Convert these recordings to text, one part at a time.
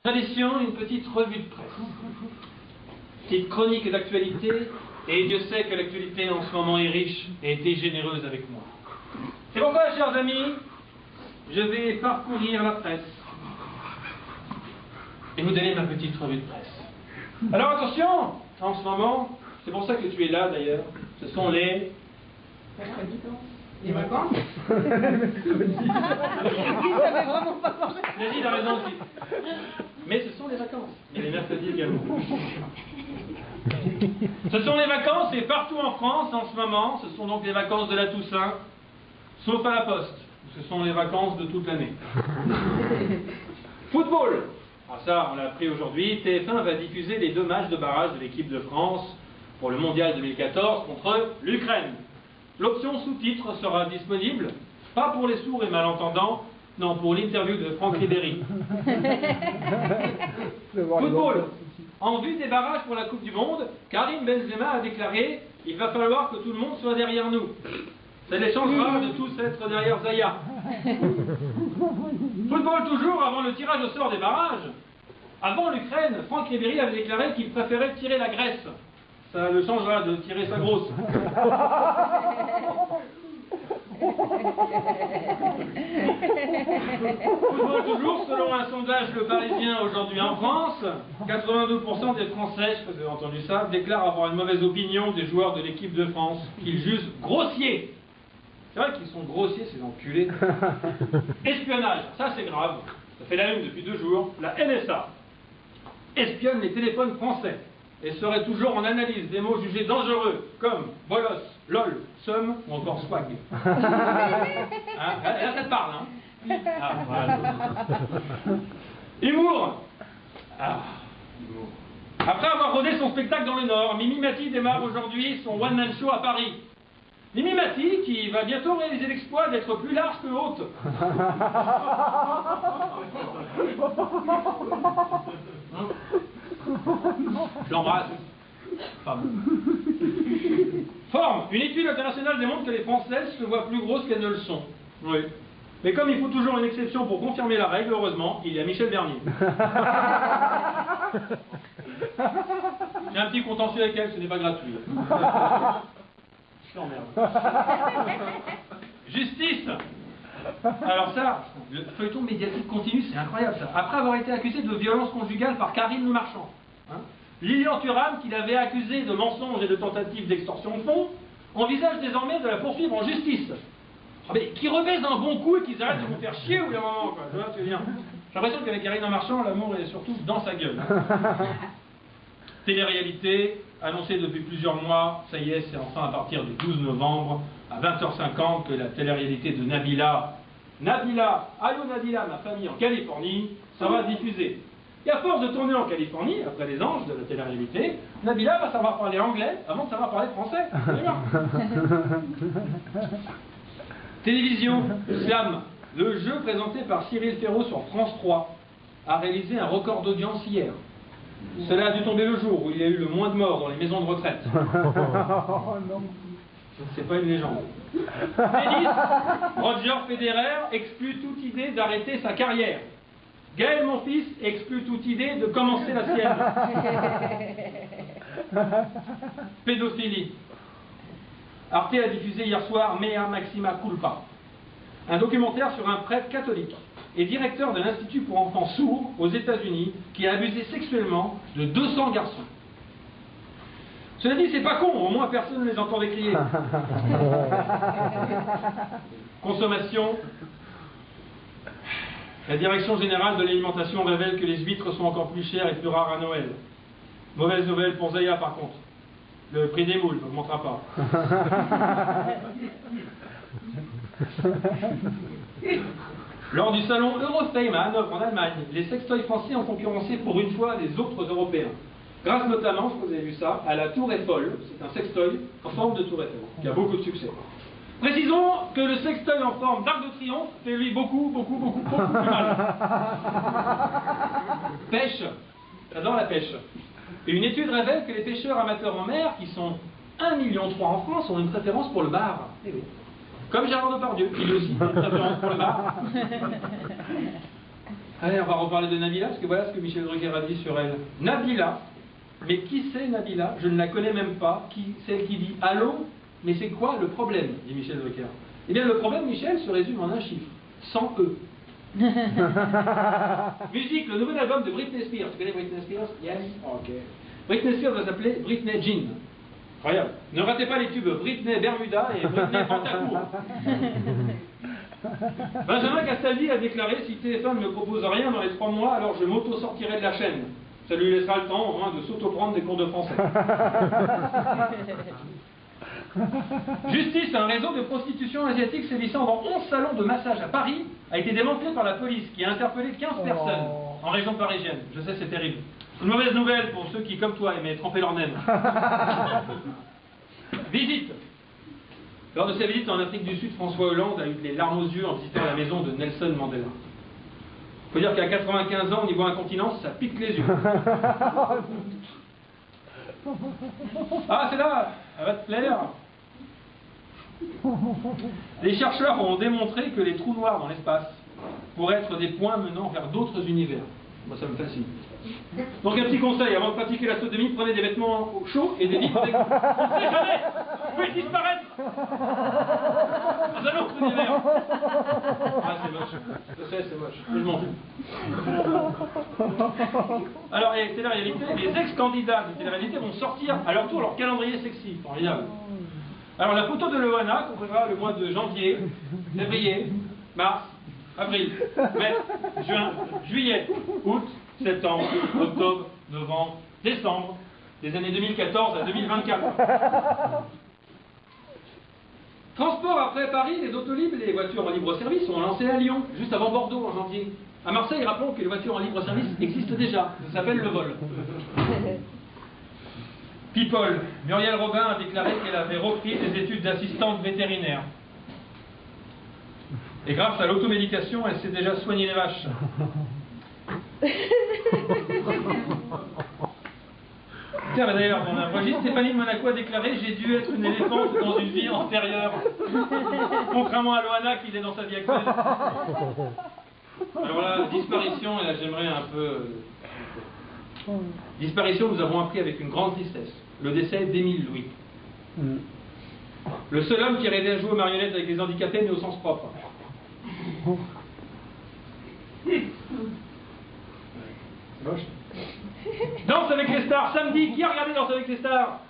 Tradition, une petite revue de presse. Petite chronique d'actualité, et Dieu sait que l'actualité en ce moment est riche et était généreuse avec moi. C'est pourquoi, chers amis, je vais parcourir la presse et vous donner ma petite revue de presse. Alors attention, en ce moment, c'est pour ça que tu es là d'ailleurs, ce sont les vacances. Il a raison aussi. Mais ce sont les vacances, et les mercredis également. Ce sont les vacances, et partout en France en ce moment, ce sont donc les vacances de la Toussaint, sauf à la Poste, ce sont les vacances de toute l'année. Football. Ah ça, on l'a appris aujourd'hui, TF1 va diffuser les 2 matchs de barrage de l'équipe de France pour le Mondial 2014 contre l'Ukraine. L'option sous-titres sera disponible, pas pour les sourds et malentendants, non, pour l'interview de Franck Ribéry. Football. En vue des barrages pour la Coupe du Monde, Karim Benzema a déclaré « Il va falloir que tout le monde soit derrière nous ». Ça les changera de tous être derrière Zaya. Football toujours, avant le tirage au sort des barrages. Avant l'Ukraine, Franck Ribéry avait déclaré qu'il préférait tirer la Grèce. Ça le changera de tirer sa grosse. Football toujours, selon un sondage Le Parisien aujourd'hui en France, 82% des Français, je sais pas si vous avez entendu ça, déclarent avoir une mauvaise opinion des joueurs de l'équipe de France, qu'ils jugent grossiers. C'est vrai qu'ils sont grossiers, ces enculés. Espionnage, ça c'est grave. Ça fait la une depuis 2 jours. La NSA espionne les téléphones français et serait toujours en analyse des mots jugés dangereux comme bolos, lol, somme ou encore swag. Là ça te parle, hein? Ah, voilà. Humour. Ah, humour. Après avoir rodé son spectacle dans le Nord, Mimi Mati démarre aujourd'hui son one-man show à Paris. Mimi Mati, qui va bientôt réaliser l'exploit d'être plus large que haute. Je l'embrasse. Forme. Une étude internationale démontre que les Françaises se voient plus grosses qu'elles ne le sont. Oui. Mais comme il faut toujours une exception pour confirmer la règle, heureusement, il y a Michel Bernier. J'ai un petit contentieux avec elle, ce n'est pas gratuit. Je t'emmerde. Justice. Alors ça, le feuilleton médiatique continue, c'est incroyable ça. Après avoir été accusé de violence conjugale par Karine Le Marchand, Lilian Thuram, qui l'avait accusé de mensonge et de tentative d'extorsion de fonds, envisage désormais de la poursuivre en justice. Ah, mais qui rebaisse d'un bon coup et qu'ils arrêtent de vous faire chier ou d'un moment, quoi. Tu vois, tu veux dire. J'ai l'impression qu'avec Karine Le Marchand, l'amour est surtout dans sa gueule. Télé-réalité, annoncée depuis plusieurs mois, ça y est, c'est enfin à partir du 12 novembre, à 20h50, que la télé-réalité de Nabila, allô Nabila, ma famille en Californie, sera diffusée. Et à force de tourner en Californie, après les anges de la télé-réalité, Nabila va savoir parler anglais avant de savoir parler français. Télévision, Slam, le jeu présenté par Cyril Ferraud sur France 3, a réalisé un record d'audience hier. Cela a dû tomber le jour où il y a eu le moins de morts dans les maisons de retraite. C'est pas une légende. Tennis, Roger Federer exclut toute idée d'arrêter sa carrière. Gaël Monfils exclut toute idée de commencer la sienne. Pédophilie. Arte a diffusé hier soir Mea Maxima Culpa, un documentaire sur un prêtre catholique et directeur de l'Institut pour enfants sourds aux États-Unis qui a abusé sexuellement de 200 garçons. Cela dit, c'est pas con, au moins personne ne les entendait crier. Consommation. La Direction générale de l'alimentation révèle que les huîtres sont encore plus chères et plus rares à Noël. Mauvaise nouvelle pour Zaya par contre. Le prix des moules n'augmentera pas. Lors du salon Eurofame à Hanovre en Allemagne, les sextoys français ont concurrencé pour une fois les autres Européens. Grâce notamment, je vous ai vu ça, à la Tour Eiffel. C'est un sextoy en forme de Tour Eiffel, qui a beaucoup de succès. Précisons que le sextoy en forme d'Arc de Triomphe fait lui beaucoup plus mal. Pêche. J'adore la pêche. Et une étude révèle que les pêcheurs amateurs en mer, qui sont 1,3 million en France, ont une préférence pour le bar. Eh oui. Comme Gérard Depardieu, il a aussi une préférence pour le bar. Allez, on va reparler de Nabila, parce que voilà ce que Michel Drucker a dit sur elle. Nabila, mais qui c'est Nabila? Je ne la connais même pas. Qui c'est elle qui dit allô? Mais c'est quoi le problème? Dit Michel Drucker. Eh bien, le problème, Michel, se résume en un chiffre, 100 E. Musique, le nouvel album de Britney Spears. Tu connais Britney Spears? Yes. Ok. Britney Spears va s'appeler Britney Jean. Incroyable. Ne ratez pas les tubes Britney Bermuda et Britney Pantacourt. Benjamin Castaldi a déclaré: si TF1 ne me propose rien dans les 3 mois, alors je m'auto-sortirai de la chaîne. Ça lui laissera le temps au moins de s'auto-prendre des cours de français. Justice, un réseau de prostitution asiatique sévissant dans 11 salons de massage à Paris a été démantelé par la police qui a interpellé 15 personnes en région parisienne. Je sais, c'est terrible. Une mauvaise nouvelle pour ceux qui, comme toi, aimaient tremper leur naine. Visite. Lors de sa visite en Afrique du Sud, François Hollande a eu les larmes aux yeux en visitant la maison de Nelson Mandela. Il faut dire qu'à 95 ans, au niveau incontinence, ça pique les yeux. Ah, c'est là, elle va te plaire. Les chercheurs ont démontré que les trous noirs dans l'espace pourraient être des points menant vers d'autres univers. Moi, ça me fascine. Donc, un petit conseil, avant de pratiquer la sodomie, prenez des vêtements chauds et des livres avec vous. On ne sait jamais, vous pouvez disparaître dans un autre univers. Ah, c'est moche. Je sais, c'est moche. Je m'en fous. Alors, et télé-réalité, les ex-candidats de télé-réalité vont sortir à leur tour leur calendrier sexy. Formidable. Alors, la photo de Loana couvrira le mois de janvier, février, mars, avril, mai, juin, juillet, août, septembre, octobre, novembre, décembre, des années 2014 à 2024. Transport après Paris, les Autolib et les voitures en libre-service sont lancées à Lyon, juste avant Bordeaux en janvier. À Marseille, rappelons que les voitures en libre-service existent déjà, ça s'appelle le vol. People, Muriel Robin a déclaré qu'elle avait repris des études d'assistante vétérinaire. Et grâce à l'automédication, elle s'est déjà soignée les vaches. Tiens, d'ailleurs, dans un registre, Stéphanie de Monaco a déclaré: j'ai dû être une éléphante dans une vie antérieure. Contrairement à Loana qui l'est dans sa vie actuelle. Alors là, disparition, et là j'aimerais un peu... Disparition, nous avons appris avec une grande tristesse le décès d'Émile Louis. Le seul homme qui rêvait à jouer aux marionnettes avec les handicapés, mais au sens propre. C'est moche. Danse avec les stars, samedi, qui a regardé Danse avec les stars?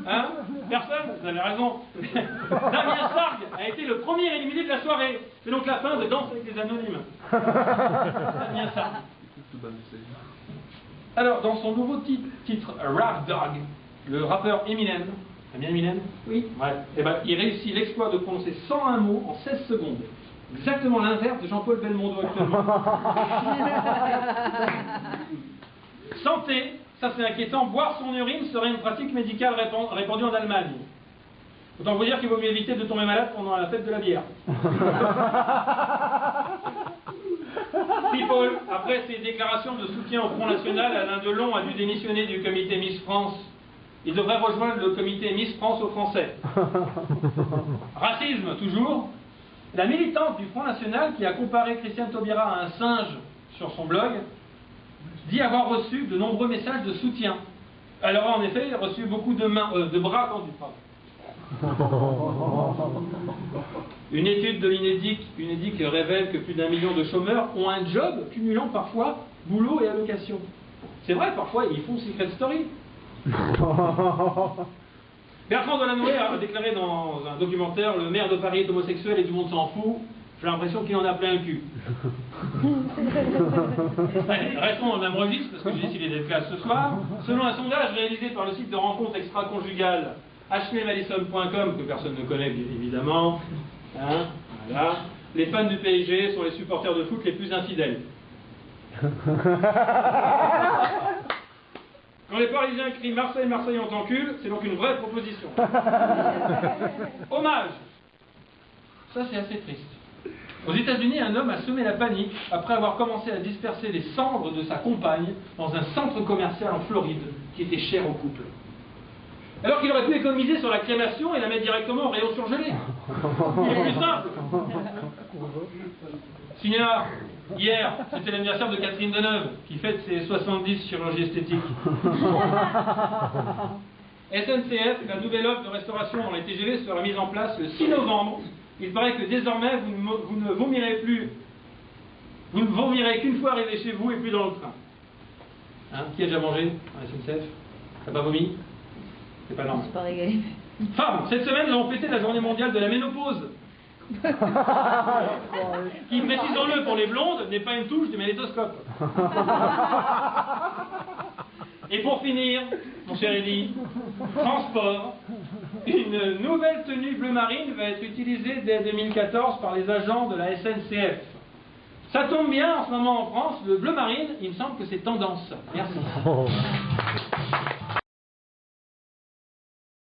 Hein? Personne? Vous avez raison. Damien Sargue a été le premier éliminé de la soirée. C'est donc la fin de Danse avec les anonymes. Damien Sargue. Alors, dans son nouveau titre Rap Dog, le rappeur Eminem, t'aimes bien Eminem? Oui. Ouais. Eh ben, il réussit l'exploit de prononcer 101 mots en 16 secondes. Exactement l'inverse de Jean-Paul Belmondo actuellement. Santé, ça c'est inquiétant, boire son urine serait une pratique médicale répandue en Allemagne. Autant vous dire qu'il vaut mieux éviter de tomber malade pendant la fête de la bière. People, après ses déclarations de soutien au Front National, Alain Delon a dû démissionner du comité Miss France. Il devrait rejoindre le comité Miss France aux Français. Racisme, toujours. La militante du Front National, qui a comparé Christiane Taubira à un singe sur son blog, dit avoir reçu de nombreux messages de soutien. Elle aura en effet reçu beaucoup de bras tendus. Une étude de l'UNEDIC révèle que plus d'1 million de chômeurs ont un job cumulant parfois boulot et allocation. C'est vrai, parfois ils font secret story. Bertrand Delanoë a déclaré dans un documentaire: le maire de Paris est homosexuel et tout le monde s'en fout. J'ai l'impression qu'il en a plein le cul. Allez, restons dans le même registre parce que j'ai décidé d'être classe ce soir. Selon un sondage réalisé par le site de rencontre extra-conjugale ashleymadison.com, que personne ne connaît bien évidemment, hein, voilà. Les fans du PSG sont les supporters de foot les plus infidèles. Quand les Parisiens crient Marseille, Marseille on t'encule, c'est donc une vraie proposition. Hommage. Ça c'est assez triste. Aux États-Unis, un homme a semé la panique après avoir commencé à disperser les cendres de sa compagne dans un centre commercial en Floride qui était cher au couple. Alors qu'il aurait pu économiser sur la crémation et la mettre directement au rayon surgelé. Il est plus simple. Signor, hier, c'était l'anniversaire de Catherine Deneuve, qui fête ses 70 chirurgies esthétiques. SNCF, la nouvelle offre de restauration dans les TGV sera mise en place le 6 novembre. Il paraît que désormais, vous ne vomirez plus. Vous ne vomirez qu'une fois arrivé chez vous et plus dans le train. Hein, qui a déjà mangé à la SNCF? T'as pas vomi? C'est pas normal. C'est pas régalé. Femmes, cette semaine, nous avons fêté la journée mondiale de la ménopause. Qui, précisons-le pour les blondes, n'est pas une touche du magnétoscope. Et pour finir, mon cher Eddy, transport, une nouvelle tenue bleu marine va être utilisée dès 2014 par les agents de la SNCF. Ça tombe bien, en ce moment en France, le bleu marine, il me semble que c'est tendance. Merci.